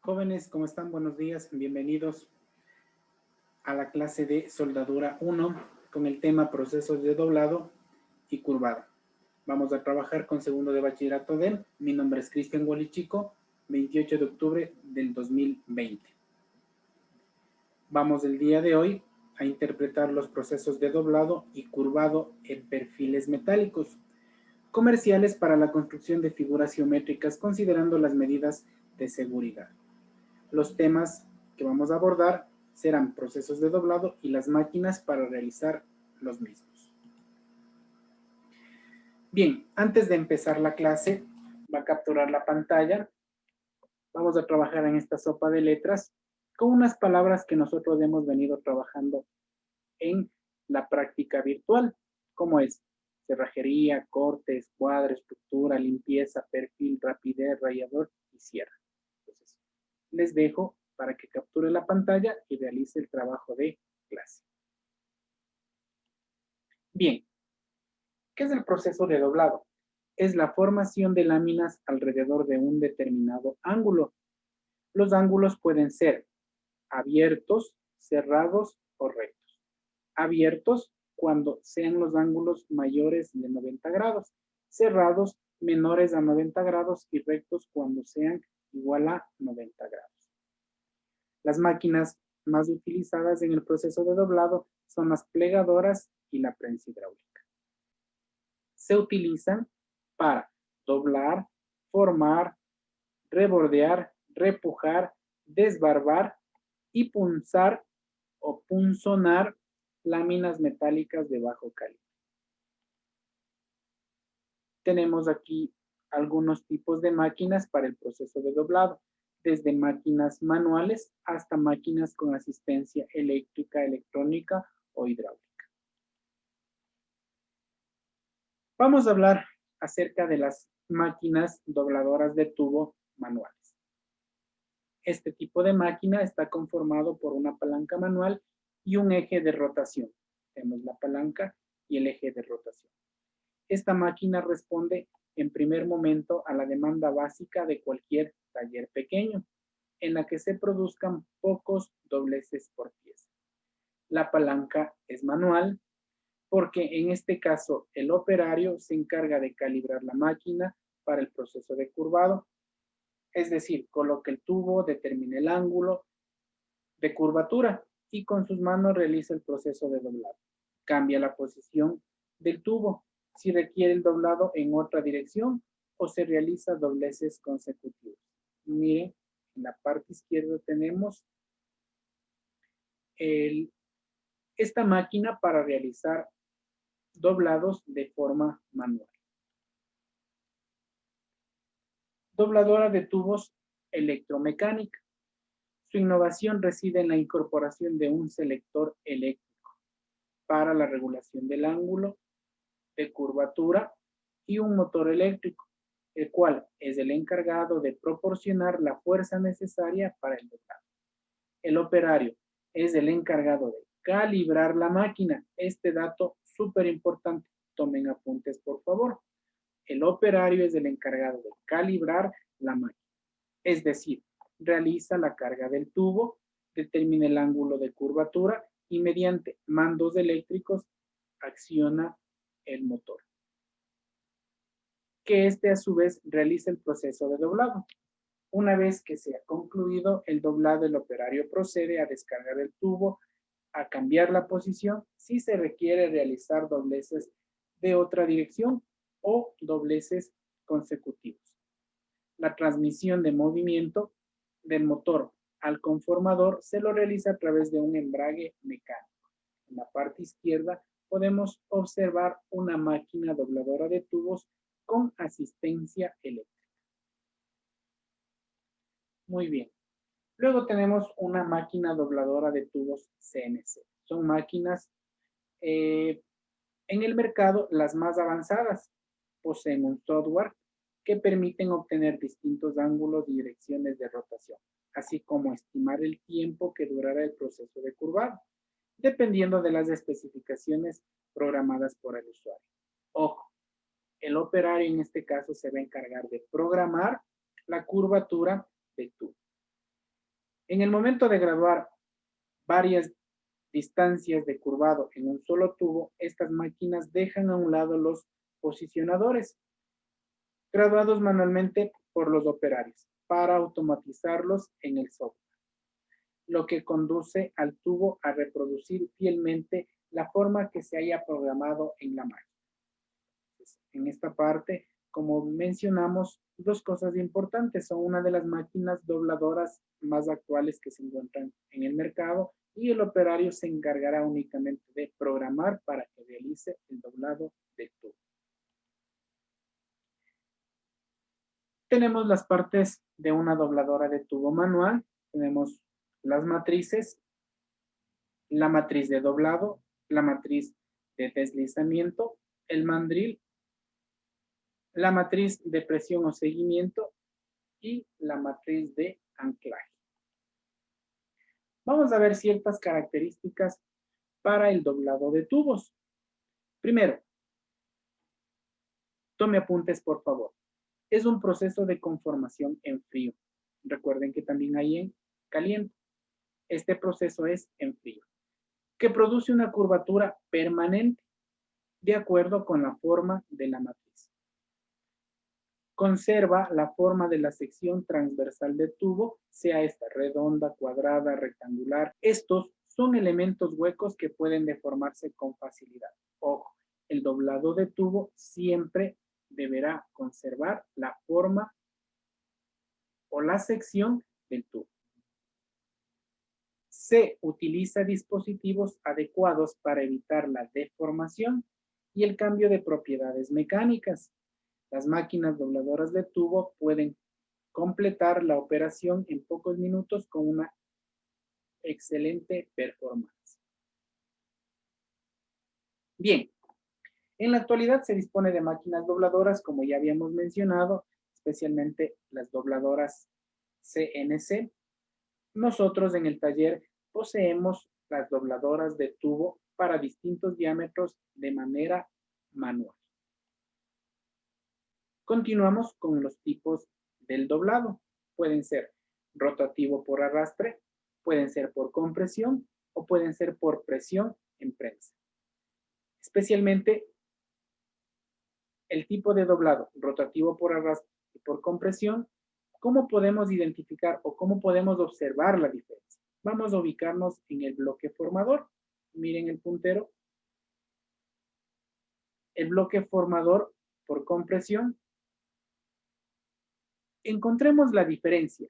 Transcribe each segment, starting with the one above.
Jóvenes, ¿cómo están? Buenos días, bienvenidos a la clase de soldadura 1 con el tema procesos de doblado y curvado. Vamos a trabajar con segundo de bachillerato DEM. Mi nombre es Cristian Gualichico, 28 de octubre del 2020. Vamos el día de hoy a interpretar los procesos de doblado y curvado en perfiles metálicos comerciales para la construcción de figuras geométricas considerando las medidas de seguridad. Los temas que vamos a abordar serán procesos de doblado y las máquinas para realizar los mismos. Bien, antes de empezar la clase, va a capturar la pantalla. Vamos a trabajar en esta sopa de letras con unas palabras que nosotros hemos venido trabajando en la práctica virtual, como es cerrajería, corte, escuadra, estructura, limpieza, perfil, rapidez, rayador y cierre. Entonces, les dejo para que capture la pantalla y realice el trabajo de clase. Bien, ¿qué es el proceso de doblado? Es la formación de láminas alrededor de un determinado ángulo. Los ángulos pueden ser abiertos, cerrados o rectos. Abiertos cuando sean los ángulos mayores de 90 grados, cerrados menores a 90 grados y rectos cuando sean igual a 90 grados. Las máquinas más utilizadas en el proceso de doblado son las plegadoras y la prensa hidráulica. Se utilizan para doblar, formar, rebordear, repujar, desbarbar y punzar o punzonar láminas metálicas de bajo calibre. Tenemos aquí algunos tipos de máquinas para el proceso de doblado, desde máquinas manuales hasta máquinas con asistencia eléctrica, electrónica o hidráulica. Vamos a hablar acerca de las máquinas dobladoras de tubo manuales. Este tipo de máquina está conformado por una palanca manual y un eje de rotación. Tenemos la palanca y el eje de rotación. Esta máquina responde en primer momento a la demanda básica de cualquier taller pequeño, en la que se produzcan pocos dobleces por pieza. La palanca es manual porque en este caso el operario se encarga de calibrar la máquina para el proceso de curvado, es decir, coloca el tubo, determina el ángulo de curvatura y con sus manos realiza el proceso de doblado. Cambia la posición del tubo si requiere el doblado en otra dirección o se realiza dobleces consecutivos. Miren, en la parte izquierda tenemos esta máquina para realizar doblados de forma manual. Dobladora de tubos electromecánica. Su innovación reside en la incorporación de un selector eléctrico para la regulación del ángulo de curvatura y un motor eléctrico, el cual es el encargado de proporcionar la fuerza necesaria para el doblado. El operario es el encargado de calibrar la máquina. Este dato súper importante, tomen apuntes por favor. El operario es el encargado de calibrar la máquina, es decir, realiza la carga del tubo, determina el ángulo de curvatura y mediante mandos eléctricos acciona el motor. Que este a su vez realiza el proceso de doblado. Una vez que se ha concluido el doblado, el operario procede a descargar el tubo, a cambiar la posición si se requiere realizar dobleces de otra dirección o dobleces consecutivos. La transmisión de movimiento del motor al conformador se lo realiza a través de un embrague mecánico. En la parte izquierda podemos observar una máquina dobladora de tubos con asistencia eléctrica. Muy bien. Luego tenemos una máquina dobladora de tubos CNC. Son máquinas en el mercado las más avanzadas. Poseen un software que permiten obtener distintos ángulos y direcciones de rotación, así como estimar el tiempo que durará el proceso de curvado, dependiendo de las especificaciones programadas por el usuario. Ojo, el operario en este caso se va a encargar de programar la curvatura del tubo. En el momento de graduar varias distancias de curvado en un solo tubo, estas máquinas dejan a un lado los posicionadores, graduados manualmente por los operarios, para automatizarlos en el software, lo que conduce al tubo a reproducir fielmente la forma que se haya programado en la máquina. En esta parte, como mencionamos, dos cosas importantes. Son una de las máquinas dobladoras más actuales que se encuentran en el mercado y el operario se encargará únicamente de programar para que realice el doblado del tubo. Tenemos las partes de una dobladora de tubo manual. Tenemos las matrices, la matriz de doblado, la matriz de deslizamiento, el mandril, la matriz de presión o seguimiento y la matriz de anclaje. Vamos a ver ciertas características para el doblado de tubos. Primero, tome apuntes por favor. Es un proceso de conformación en frío. Recuerden que también hay en caliente. Este proceso es en frío, que produce una curvatura permanente de acuerdo con la forma de la matriz. Conserva la forma de la sección transversal del tubo, sea esta redonda, cuadrada, rectangular. Estos son elementos huecos que pueden deformarse con facilidad. Ojo, el doblado de tubo siempre deberá conservar la forma o la sección del tubo. Se utiliza dispositivos adecuados para evitar la deformación y el cambio de propiedades mecánicas. Las máquinas dobladoras de tubo pueden completar la operación en pocos minutos con una excelente performance. Bien, en la actualidad se dispone de máquinas dobladoras, como ya habíamos mencionado, especialmente las dobladoras CNC. Nosotros en el taller poseemos las dobladoras de tubo para distintos diámetros de manera manual. Continuamos con los tipos del doblado. Pueden ser rotativo por arrastre, pueden ser por compresión o pueden ser por presión en prensa. Especialmente el tipo de doblado rotativo por arrastre y por compresión, ¿cómo podemos identificar o cómo podemos observar la diferencia? Vamos a ubicarnos en el bloque formador. Miren el puntero. El bloque formador por compresión. Encontremos la diferencia.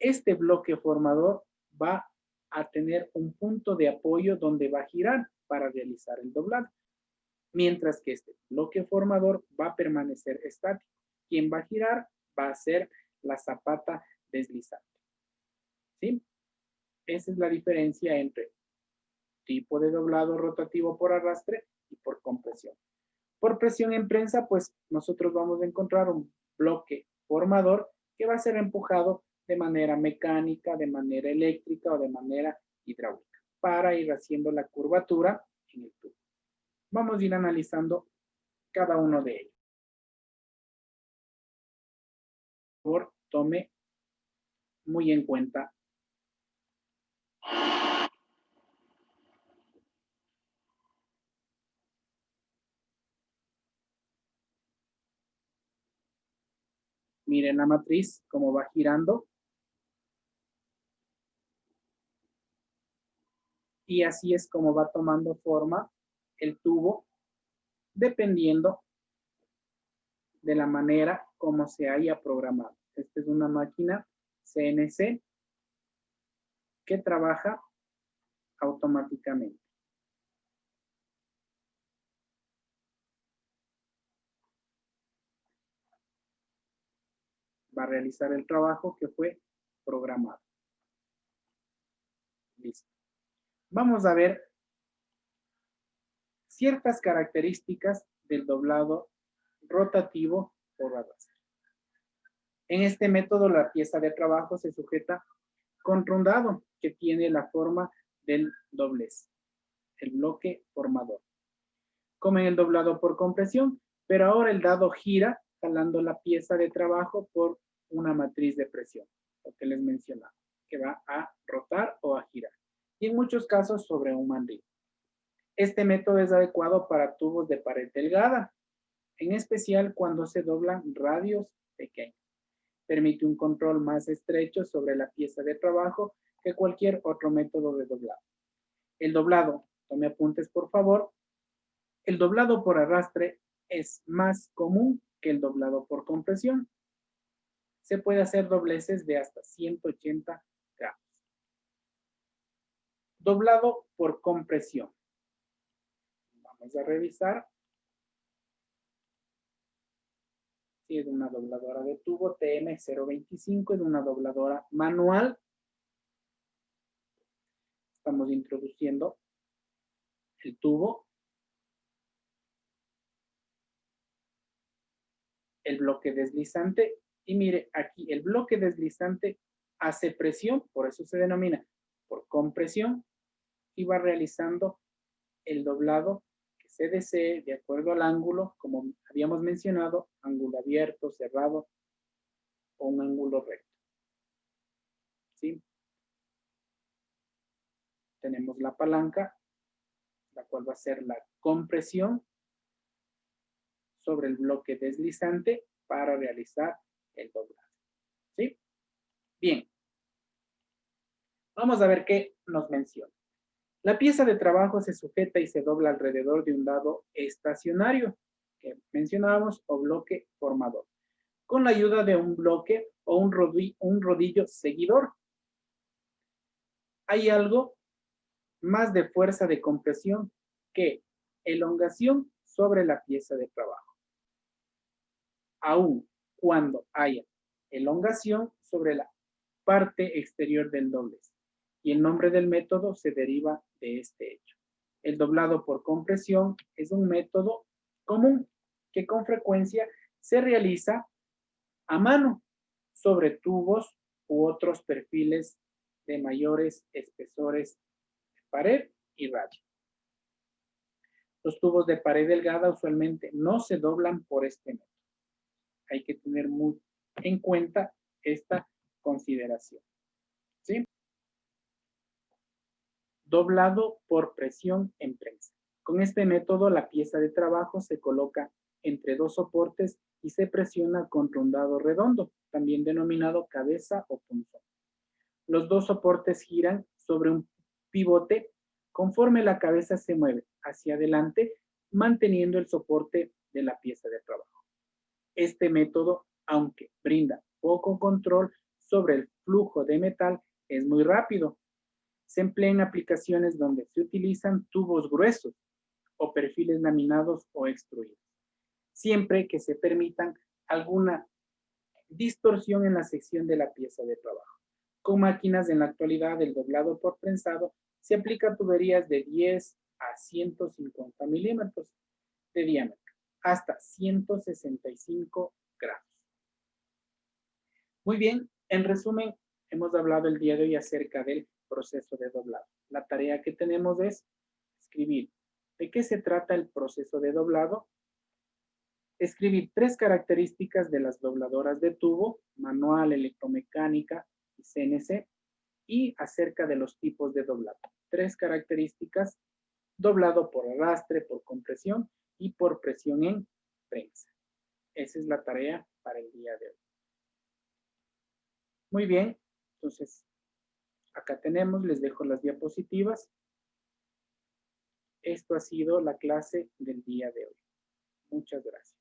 Este bloque formador va a tener un punto de apoyo donde va a girar para realizar el doblado, mientras que este bloque formador va a permanecer estático. Quien va a girar va a ser la zapata deslizante. ¿Sí? Esa es la diferencia entre tipo de doblado rotativo por arrastre y por compresión. Por presión en prensa, pues nosotros vamos a encontrar un bloque formador que va a ser empujado de manera mecánica, de manera eléctrica o de manera hidráulica para ir haciendo la curvatura en el tubo. Vamos a ir analizando cada uno de ellos. Por favor, tome muy en cuenta. Miren la matriz, cómo va girando. Y así es como va tomando forma el tubo, dependiendo de la manera como se haya programado. Esta es una máquina CNC que trabaja automáticamente. Va a realizar el trabajo que fue programado. Listo. Vamos a ver ciertas características del doblado rotativo por arrastre. En este método, la pieza de trabajo se sujeta con rondado, que tiene la forma del doblez, el bloque formador. Como en el doblado por compresión, pero ahora el dado gira jalando la pieza de trabajo por una matriz de presión, lo que les mencionaba. que va a rotar o a girar. Y en muchos casos sobre un mandril. Este método es adecuado para tubos de pared delgada, en especial cuando se doblan radios pequeños. Permite un control más estrecho sobre la pieza de trabajo que cualquier otro método de doblado. El doblado, tome apuntes por favor, el doblado por arrastre es más común que el doblado por compresión. Se puede hacer dobleces de hasta 180 grados. Doblado por compresión. Vamos a revisar. Si es una dobladora de tubo TM025, es una dobladora manual. Estamos introduciendo el tubo, el bloque deslizante, y mire aquí el bloque deslizante hace presión, por eso se denomina por compresión, y va realizando el doblado que se desee de acuerdo al ángulo, como habíamos mencionado, ángulo abierto, cerrado o un ángulo recto. ¿Sí? Tenemos la palanca, la cual va a ser la compresión sobre el bloque deslizante para realizar el doblado. ¿Sí? Bien. Vamos a ver qué nos menciona. La pieza de trabajo se sujeta y se dobla alrededor de un lado estacionario, que mencionábamos, o bloque formador, con la ayuda de un bloque o un rodillo seguidor. Hay algo más de fuerza de compresión que elongación sobre la pieza de trabajo. Aún cuando haya elongación sobre la parte exterior del doblez. Y el nombre del método se deriva de este hecho. El doblado por compresión es un método común que con frecuencia se realiza a mano sobre tubos u otros perfiles de mayores espesores de pared y radio. Los tubos de pared delgada usualmente no se doblan por este método. Hay que tener muy en cuenta esta consideración. ¿Sí? Doblado por presión en prensa. Con este método, la pieza de trabajo se coloca entre dos soportes y se presiona contra un dado redondo, también denominado cabeza o punzón. Los dos soportes giran sobre un pivote conforme la cabeza se mueve hacia adelante, manteniendo el soporte de la pieza de trabajo. Este método, aunque brinda poco control sobre el flujo de metal, es muy rápido. Se emplea en aplicaciones donde se utilizan tubos gruesos o perfiles laminados o extruidos, siempre que se permitan alguna distorsión en la sección de la pieza de trabajo. Con máquinas en la actualidad del doblado por prensado se aplican tuberías de 10 a 150 milímetros de diámetro, hasta 165 grados. Muy bien, en resumen, hemos hablado el día de hoy acerca del proceso de doblado. La tarea que tenemos es escribir de qué se trata el proceso de doblado, escribir 3 características de las dobladoras de tubo, manual, electromecánica y CNC, y acerca de los tipos de doblado. 3 características: doblado por arrastre, por compresión y por presión en prensa. Esa es la tarea para el día de hoy. Muy bien, entonces acá tenemos, les dejo las diapositivas. Esto ha sido la clase del día de hoy. Muchas gracias.